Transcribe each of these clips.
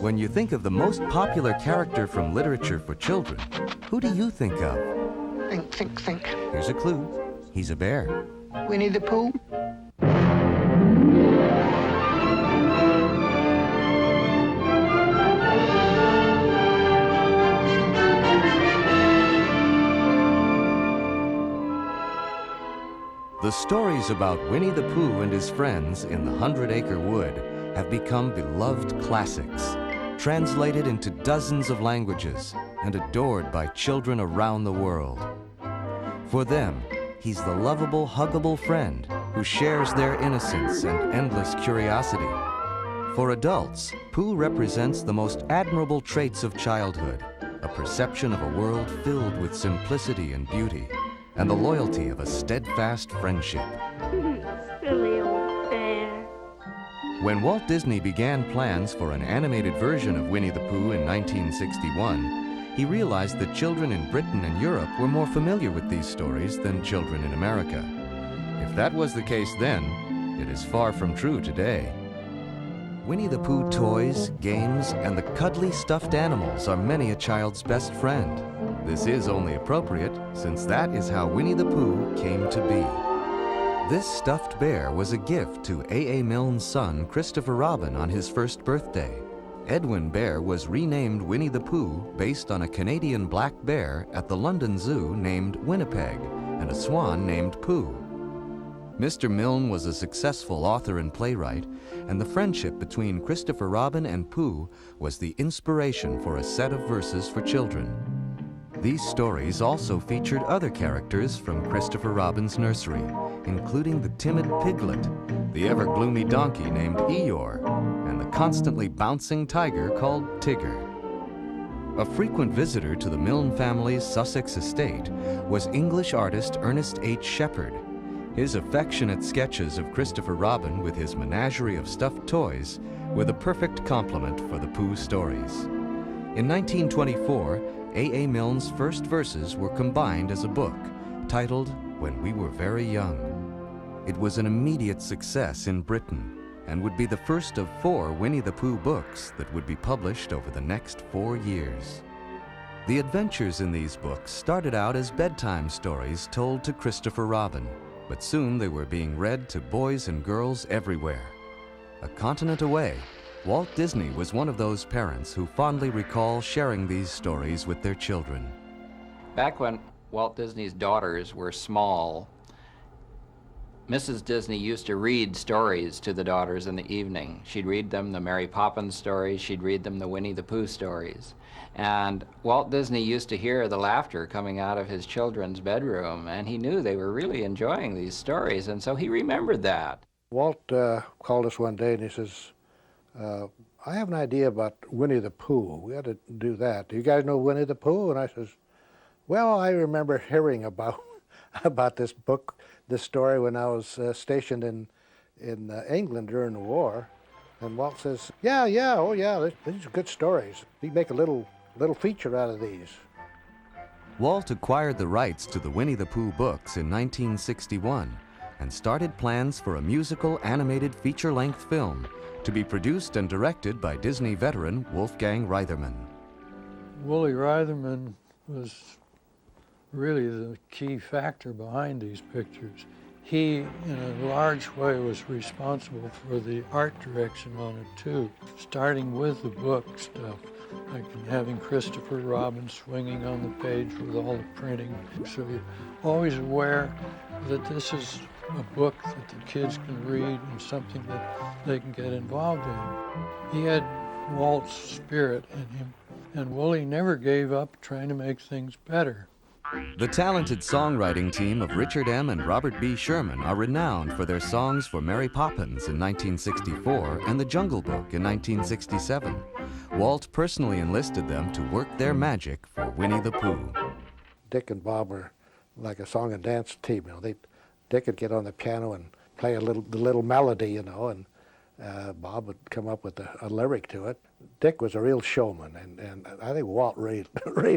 When you think of the most popular character from literature for children, who do you think of? Think, think, think. Here's a clue. He's a bear. Winnie the Pooh? The stories about Winnie the Pooh and his friends in the 100-Acre Wood have become beloved classics, translated into dozens of languages and adored by children around the world. For them, he's the lovable, huggable friend who shares their innocence and endless curiosity. For adults, Pooh represents the most admirable traits of childhood, a perception of a world filled with simplicity and beauty, and the loyalty of a steadfast friendship. Silly old bear. When Walt Disney began plans for an animated version of Winnie the Pooh in 1961, he realized that children in Britain and Europe were more familiar with these stories than children in America. If that was the case then, it is far from true today. Winnie the Pooh toys, games, and the cuddly stuffed animals are many a child's best friend. This is only appropriate, since that is how Winnie the Pooh came to be. This stuffed bear was a gift to A.A. Milne's son, Christopher Robin, on his first birthday. Edwin Bear was renamed Winnie the Pooh based on a Canadian black bear at the London Zoo named Winnipeg and a swan named Pooh. Mr. Milne was a successful author and playwright, and the friendship between Christopher Robin and Pooh was the inspiration for a set of verses for children. These stories also featured other characters from Christopher Robin's nursery, including the timid piglet, the ever-gloomy donkey named Eeyore, and the constantly bouncing tiger called Tigger. A frequent visitor to the Milne family's Sussex estate was English artist Ernest H. Shepard. His affectionate sketches of Christopher Robin with his menagerie of stuffed toys were the perfect complement for the Pooh stories. In 1924, A.A. Milne's first verses were combined as a book, titled When We Were Very Young. It was an immediate success in Britain, and would be the first of 4 Winnie the Pooh books that would be published over the next 4 years. The adventures in these books started out as bedtime stories told to Christopher Robin, but soon they were being read to boys and girls everywhere. A continent away, Walt Disney was one of those parents who fondly recall sharing these stories with their children. Back when Walt Disney's daughters were small, Mrs. Disney used to read stories to the daughters in the evening. She'd read them the Mary Poppins stories, she'd read them the Winnie the Pooh stories. And Walt Disney used to hear the laughter coming out of his children's bedroom, and he knew they were really enjoying these stories, and so he remembered that. Walt called us one day and he says, I have an idea about Winnie the Pooh. We ought to do that. Do you guys know Winnie the Pooh? And I says, well, I remember hearing about this book, this story when I was stationed in England during the war. And Walt says, yeah, oh yeah, these are good stories. We make a little feature out of these. Walt acquired the rights to the Winnie the Pooh books in 1961 and started plans for a musical animated feature-length film to be produced and directed by Disney veteran Wolfgang Reitherman. Wooly Reitherman was really the key factor behind these pictures. He, in a large way, was responsible for the art direction on it too, starting with the book stuff, like having Christopher Robin swinging on the page with all the printing. So you're always aware that this is a book that the kids can read and something that they can get involved in. He had Walt's spirit in him, and Wooly never gave up trying to make things better. The talented songwriting team of Richard M. and Robert B. Sherman are renowned for their songs for Mary Poppins in 1964 and The Jungle Book in 1967. Walt personally enlisted them to work their magic for Winnie the Pooh. Dick and Bob were like a song and dance team. Dick would get on the piano and play the little melody, and Bob would come up with a lyric to it. Dick was a real showman, and I think Walt really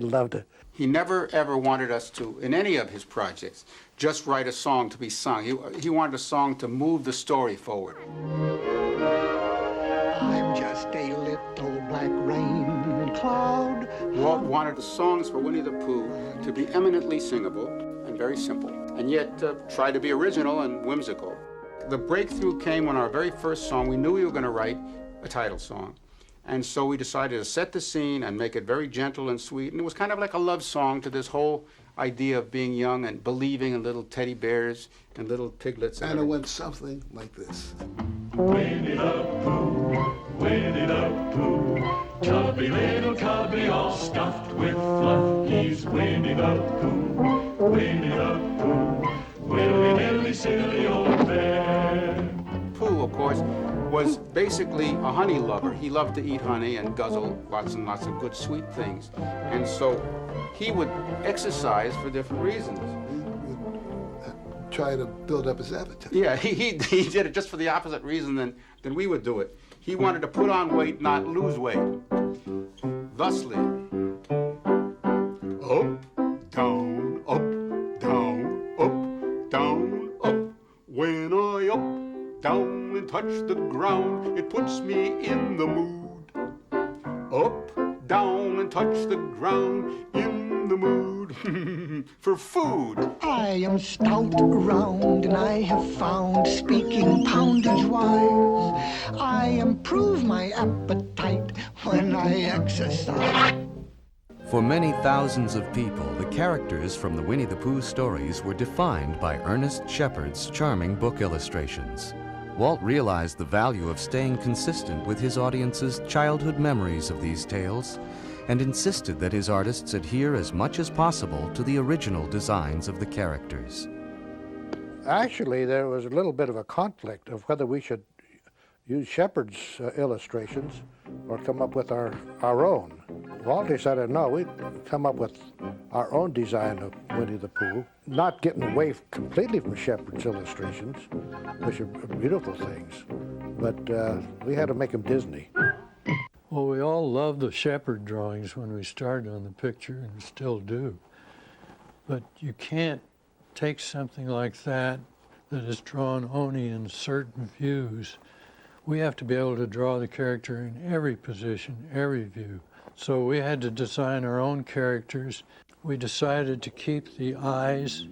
loved it. He never, ever wanted us to, in any of his projects, just write a song to be sung. He wanted a song to move the story forward. I I'm just a little black rain cloud. Walt wanted the songs for Winnie the Pooh to be eminently singable and very simple, and yet try to be original and whimsical. The breakthrough came when our very first song, we knew we were going to write a title song. And so we decided to set the scene and make it very gentle and sweet. And it was kind of like a love song to this whole idea of being young and believing in little teddy bears and little piglets. And it went something like this. Winnie the Pooh, Winnie the Pooh, chubby little cubby all stuffed with fluff. He's Winnie the Pooh, Winnie the Pooh, willy-nilly silly old bear. Pooh, of course, was basically a honey lover. He loved to eat honey and guzzle lots and lots of good sweet things. And so he would exercise for different reasons. Try to build up his appetite. Yeah, he did it just for the opposite reason than we would do it. He wanted to put on weight, not lose weight. Thusly, up, down, up, down, up, down, up. When I up, down and touch the ground, it puts me in the mood. Up, down and touch the ground, in the mood for food. I am stout round and I have found, speaking poundage wise, I improve my appetite when I exercise. For many thousands of people, the characters from the Winnie the Pooh stories were defined by Ernest Shepard's charming book illustrations. Walt realized the value of staying consistent with his audience's childhood memories of these tales and insisted that his artists adhere as much as possible to the original designs of the characters. Actually, there was a little bit of a conflict of whether we should use Shepard's illustrations or come up with our own. Walt decided, no, we'd come up with our own design of Winnie the Pooh, not getting away completely from Shepard's illustrations, which are beautiful things, but we had to make them Disney. Well, we all loved the Shepard drawings when we started on the picture, and still do. But you can't take something like that is drawn only in certain views. We have to be able to draw the character in every position, every view. So we had to design our own characters. We decided to keep the eyes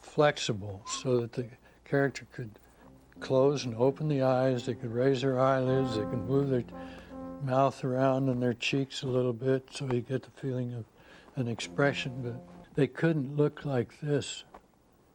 flexible so that the character could close and open the eyes, they could raise their eyelids, they could move their mouth around and their cheeks a little bit so you get the feeling of an expression, but they couldn't look like this,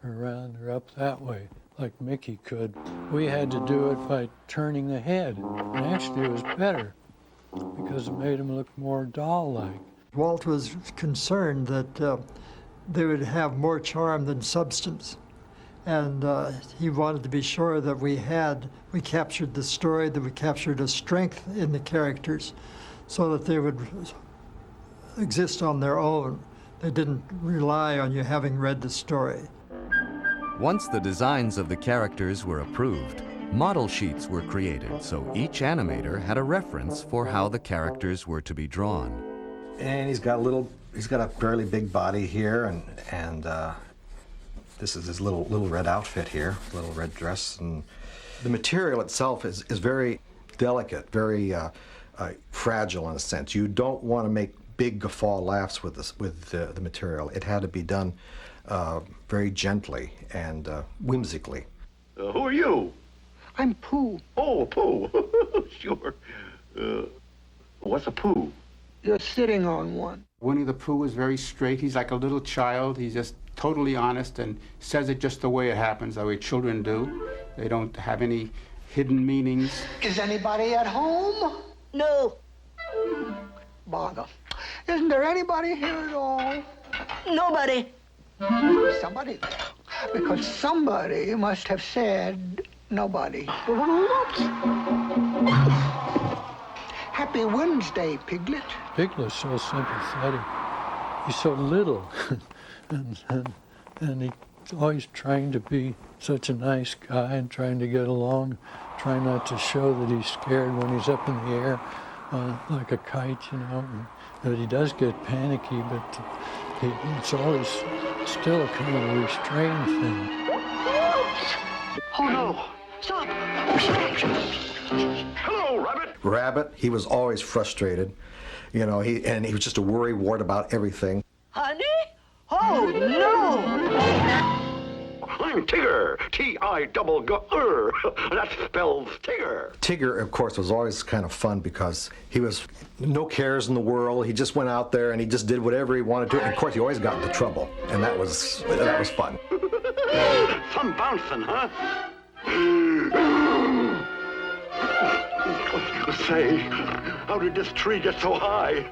or around or up that way, like Mickey could. We had to do it by turning the head, and actually it was better because it made them look more doll-like. Walt was concerned that they would have more charm than substance. And he wanted to be sure that we captured the story, that we captured a strength in the characters so that they would exist on their own. They didn't rely on you having read the story. Once the designs of the characters were approved, model sheets were created so each animator had a reference for how the characters were to be drawn. And he's got a fairly big body here, and this is his little red outfit here, little red dress, and the material itself is very delicate, very fragile in a sense. You don't want to make big guffaw laughs with the material. It had to be done very gently and whimsically. Who are you? I'm Pooh. Oh, Pooh. Sure. What's a Pooh? You're sitting on one. Winnie the Pooh is very straight. He's like a little child. He's just totally honest and says it just the way it happens, the way children do. They don't have any hidden meanings. Is anybody at home? No. Bother. Isn't there anybody here at all? Nobody. Somebody there. Because somebody must have said nobody. Happy Wednesday, Piglet. Piglet's so sympathetic. He's so little, and he's always trying to be such a nice guy and trying to get along, trying not to show that he's scared when he's up in the air like a kite, you know. But he does get panicky, but it's always still a kind of a restrained thing. Oh no! Stop! Hello, Rabbit? Rabbit, he was always frustrated. You know, he was just a worrywart about everything. Honey? Oh, no! I'm Tigger. T-I-double-G-R. That spells Tigger. Tigger, of course, was always kind of fun because he was no cares in the world. He just went out there and he just did whatever he wanted to. And of course, he always got into trouble, and that was fun. Some bouncing, huh? Say, how did this tree get so high?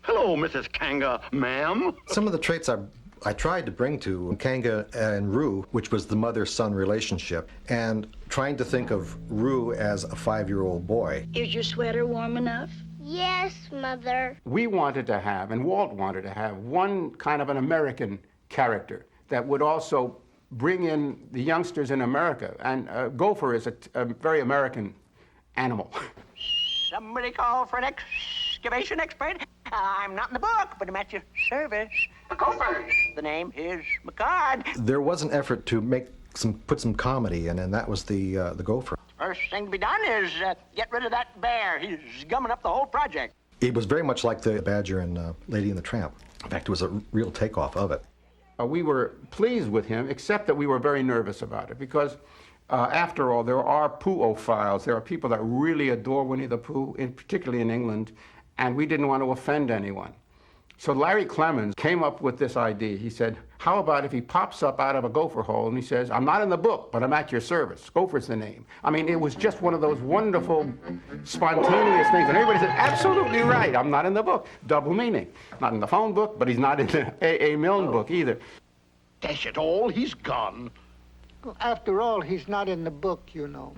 Hello, Mrs. Kanga, ma'am. Some of the traits I tried to bring to Kanga and Roo, which was the mother-son relationship, and trying to think of Roo as a 5-year-old boy. Is your sweater warm enough? Yes, Mother. We wanted to have, and Walt wanted to have, one kind of an American character that would also bring in the youngsters in America. And Gopher is a very American animal. Somebody call for an excavation expert? I'm not in the book, but I'm at your service. Gopher. The name is McCard. There was an effort to put some comedy in, and that was the Gopher. First thing to be done is get rid of that bear. He's gumming up the whole project. It was very much like the Badger and Lady and the Tramp. In fact, it was a real takeoff of it. We were pleased with him, except that we were very nervous about it, because after all, there are Pooh-ophiles. There are people that really adore Winnie the Pooh, particularly in England, and we didn't want to offend anyone. So Larry Clemens came up with this idea. He said, how about if he pops up out of a gopher hole and he says, I'm not in the book, but I'm at your service. Gopher's the name. I mean, it was just one of those wonderful, spontaneous things. And everybody said, absolutely right, I'm not in the book. Double meaning. Not in the phone book, but he's not in the A.A. Milne book either. Dash it all, he's gone. After all, he's not in the book, you know.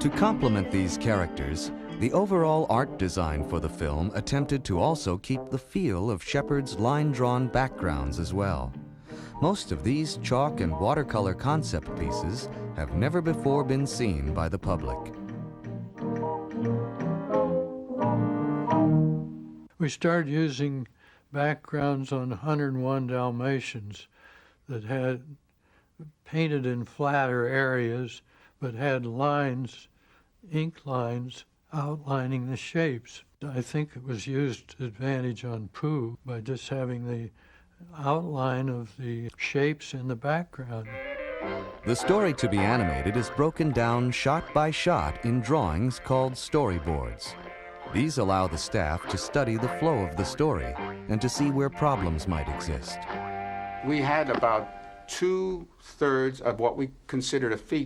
To complement these characters, the overall art design for the film attempted to also keep the feel of Shepard's line-drawn backgrounds as well. Most of these chalk and watercolor concept pieces have never before been seen by the public. We started using backgrounds on 101 Dalmatians that had painted in flatter areas but had lines, ink lines, outlining the shapes. I think it was used to advantage on Pooh by just having the outline of the shapes in the background. The story to be animated is broken down shot by shot in drawings called storyboards. These allow the staff to study the flow of the story and to see where problems might exist. We had about 2/3 of what we considered a feature